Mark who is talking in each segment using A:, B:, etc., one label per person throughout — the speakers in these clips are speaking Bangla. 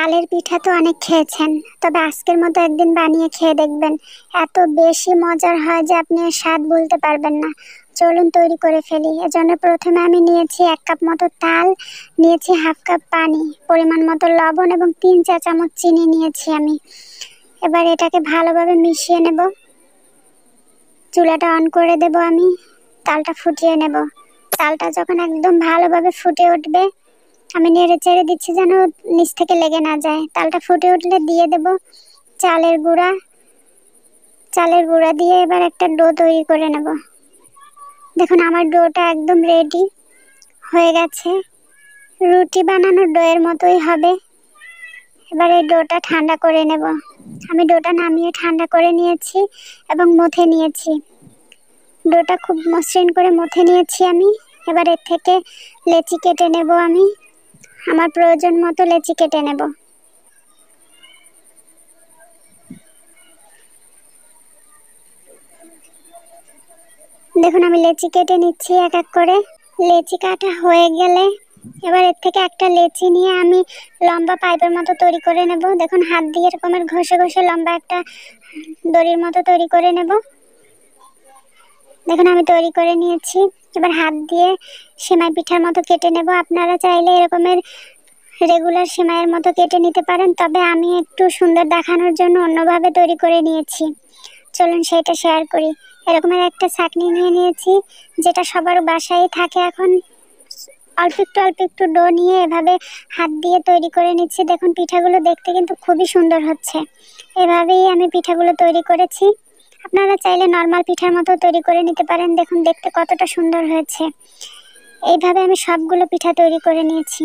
A: তালের পিঠা তো অনেক খেয়েছেন, তবে আজকের মতো একদিন বানিয়ে খেয়ে দেখবেন। এত বেশি মজার হয় যে আপনি এর স্বাদ বলতে পারবেন না। চলুন তৈরি করে ফেলি। এজন্য প্রথমে আমি নিয়েছি 1 কাপ মতো তাল, নিয়েছি হাফ কাপ পানি, পরিমাণ মতো লবণ এবং 3 চা চামচ চিনি নিয়েছি আমি। এবার এটাকে ভালোভাবে মিশিয়ে নেব। চুলাটা অন করে দেব আমি। তালটা ফুটিয়ে নেব। তালটা যখন একদম ভালোভাবে ফুটে উঠবে, আমি নেড়ে চেড়ে দিচ্ছি যেন নিচ থেকে লেগে না যায়। তালটা ফুটে উঠলে দিয়ে দেব চালের গুঁড়া। চালের গুঁড়া দিয়ে এবার একটা ডো তৈরি করে নেব। দেখুন আমার ডোটা একদম রেডি হয়ে গেছে। রুটি বানানোর ডোয়ের মতোই হবে। এবার এই ডোটা ঠান্ডা করে নেব। আমি ডোটা নামিয়ে ঠান্ডা করে নিয়েছি এবং মথে নিয়েছি। ডোটা খুব মসৃণ করে মথে নিয়েছি আমি। এবার এর থেকে লেচি কেটে নেব আমি। আমার প্রয়োজন মতো লেচি কেটে নেব। দেখুন আমি লেচি কেটে নিচ্ছি এক এক করে। লেচি কাটা হয়ে গেলে এবার এর থেকে একটা লেচি নিয়ে আমি লম্বা পাইপের মতো তৈরি করে নেব। দেখুন হাত দিয়ে এরকমের ঘষে ঘষে লম্বা একটা দড়ির মতো তৈরি করে নেব। দেখুন আমি তৈরি করে নিয়েছি। এবার হাত দিয়ে সেমাই পিঠার মতো কেটে নেব। আপনারা চাইলে এরকমের রেগুলার সেমাইয়ের মতো কেটে নিতে পারেন, তবে আমি একটু সুন্দর দেখানোর জন্য অন্যভাবে তৈরি করে নিয়েছি। চলুন সেটা শেয়ার করি। এরকমের একটা ছাঁকনি নিয়ে নিয়েছি, যেটা সবার বাসায় থাকে এখন। অল্প একটু ডো নিয়ে এভাবে হাত দিয়ে তৈরি করে নিচ্ছি। দেখুন পিঠাগুলো দেখতে কিন্তু খুবই সুন্দর হচ্ছে। এভাবেই আমি পিঠাগুলো তৈরি করেছি। আপনারা চাইলে নর্মাল পিঠার মতো তৈরি করে নিতে পারেন। দেখুন দেখতে কতটা সুন্দর হয়েছে। এইভাবে আমি সবগুলো পিঠা তৈরি করে নিয়েছি।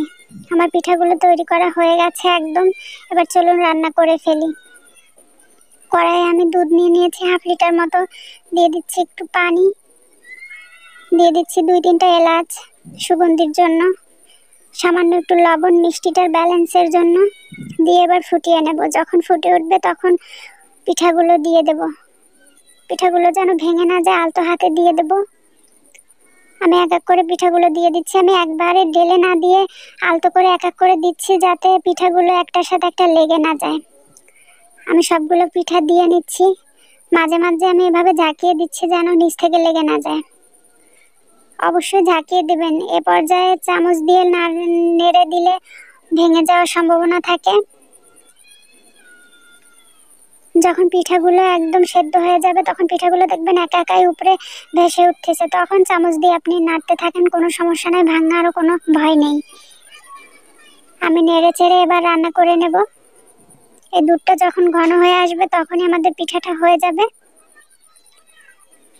A: আমার পিঠাগুলো তৈরি করা হয়ে গেছে একদম। এবার চলুন রান্না করে ফেলি। কড়াইয়ে আমি দুধ নিয়ে নিয়েছি হাফ লিটার মতো। দিয়ে দিচ্ছি একটু পানি, দিয়ে দিচ্ছি 2-3টা এলাচ সুগন্ধির জন্য, সামান্য একটু লবণ মিষ্টিটার ব্যালেন্সের জন্য। দিয়ে এবার ফুটিয়ে নেব। যখন ফুটে উঠবে তখন পিঠাগুলো দিয়ে দেব। পিঠাগুলো যেন ভেঙে না যায় আলতো হাতে দিয়ে দেব। আমি এক এক করে পিঠাগুলো দিয়ে দিচ্ছি। আমি একবারে ঢেলে না দিয়ে আলতো করে এক এক করে দিচ্ছি, যাতে পিঠাগুলো একটার সাথে একটা লেগে না যায়। আমি সবগুলো পিঠা দিয়ে নিচ্ছি। মাঝে মাঝে আমি এভাবে ঝাঁকিয়ে দিচ্ছি যেন নিচ থেকে লেগে না যায়। অবশ্যই ঝাঁকিয়ে দেবেন। এ পর্যায়ে চামচ দিয়ে নেড়ে দিলে ভেঙে যাওয়ার সম্ভাবনা থাকে। যখন পিঠাগুলো একদম সেদ্ধ হয়ে যাবে তখন পিঠাগুলো দেখবেন একা একাই উপরে ভেসে উঠতেছে, তখন চামচ দিয়ে আপনি নাড়তে থাকেন, কোনো সমস্যা নেই, ভাঙারও কোনো ভয় নেই। আমি নেড়ে চেড়ে এবার রান্না করে নেব। এই দুধটা যখন ঘন হয়ে আসবে তখনই আমাদের পিঠাটা হয়ে যাবে।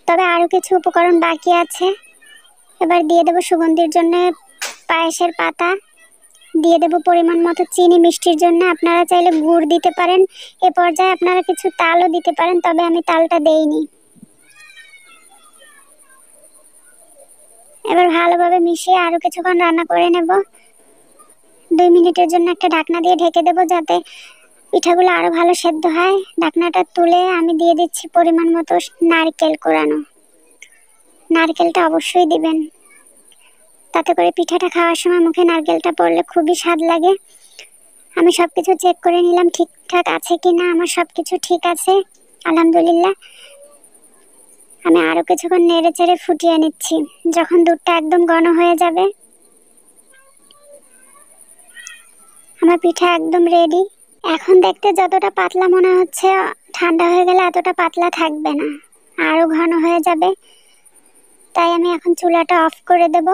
A: তবে আরও কিছু উপকরণ বাকি আছে। এবার দিয়ে দেব সুগন্ধির জন্য পায়েসের পাতা, দিয়ে দেব পরিমাণ মতো চিনি মিষ্টির জন্য। আপনারা চাইলে গুড় দিতে পারেন। এ পর্যায়ে আপনারা কিছু তালও দিতে পারেন, তবে আমি তালটা দেইনি। এবার ভালোভাবে মিশিয়ে আরও কিছুক্ষণ রান্না করে নেব। 2 মিনিটের জন্য একটা ঢাকনা দিয়ে ঢেকে দেব, যাতে পিঠাগুলো আরও ভালো সেদ্ধ হয়। ঢাকনাটা তুলে আমি দিয়ে দিচ্ছি পরিমাণ মতো নারকেল কোরানো। নারকেলটা অবশ্যই দিবেন, তাতে করে পিঠাটা খাওয়ার সময় মুখে নারকেলটা পড়লে খুবই স্বাদ লাগে। আমি সব কিছু চেক করে নিলাম ঠিকঠাক আছে কি না। আমার সব কিছু ঠিক আছে আলহামদুলিল্লাহ। আমি আরও কিছুক্ষণ নেড়ে চেড়ে ফুটিয়ে নিচ্ছি। যখন দুধটা একদম ঘন হয়ে যাবে, আমার পিঠা একদম রেডি। এখন দেখতে যতটা পাতলা মনে হচ্ছে, ঠান্ডা হয়ে গেলে এতটা পাতলা থাকবে না, আরও ঘন হয়ে যাবে। তাই আমি এখন চুলাটা অফ করে দেব।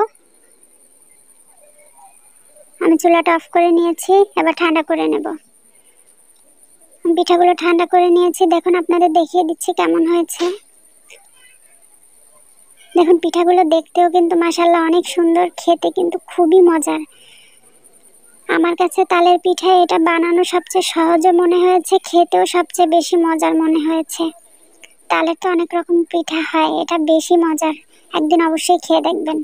A: আমি চুলাটা অফ করে নিয়েছি। এবার ঠান্ডা করে নেব। পিঠাগুলো ঠান্ডা করে নিয়েছি। দেখুন আপনাদের দেখিয়ে দিচ্ছি কেমন হয়েছে। দেখুন পিঠাগুলো দেখতেও কিন্তু মাশাআল্লাহ অনেক সুন্দর, খেতে কিন্তু খুবই মজার। আমার কাছে তালের পিঠা এটা বানানো সবচেয়ে সহজে মনে হয়েছে, খেতেও সবচেয়ে বেশি মজার মনে হয়েছে। তালের তো অনেক রকম পিঠা হয়, এটা বেশি মজার। একদিন অবশ্যই খেয়ে দেখবেন।